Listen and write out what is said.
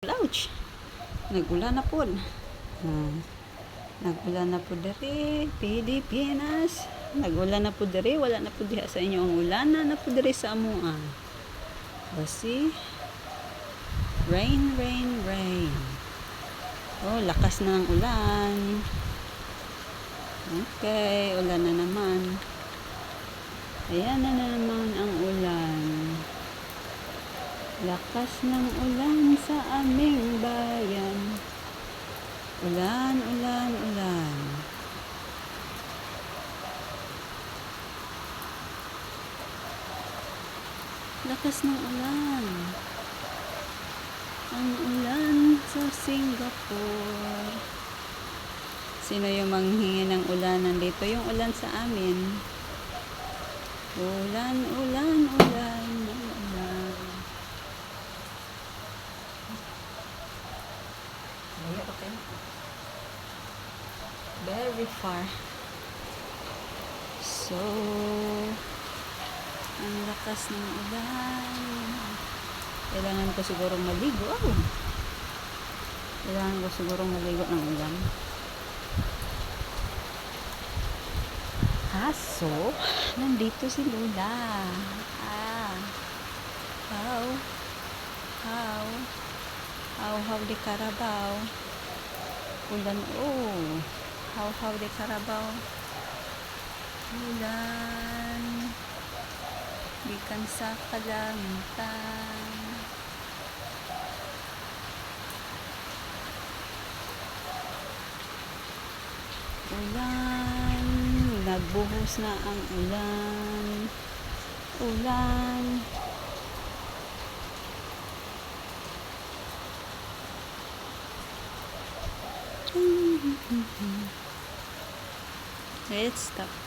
Ouch! Nag-ulan na po. Nag-ulan na po diri, Pilipinas. Nag-ulan na po diri, wala na po diha sa inyo ang ulan na po diri sa amuan. Basi, rain, rain, rain. Oh, lakas na ng ulan. Okay, ulan na naman. Ayan na naman ang ulan. Lakas ng ulan sa aming bayan. Ulan, ulan, ulan. Lakas ng ulan. Ang ulan sa Singapore. Sino yung manghingi ng ulan? Nandito yung ulan sa amin. Ulan, ulan, ulan, ulan. Okay. Very far. So, ang lakas ng ulan. Kailangan ko siguro maligo. Kailangan ko siguro maligo ng ulan. Kaso, nandito si Lola. How the Carabao. Ulan, how the Carabao. Ulan. Bikan sa kalangitan. Ulan. Nagbuhos na ang ulan. Ulan. Let's stop.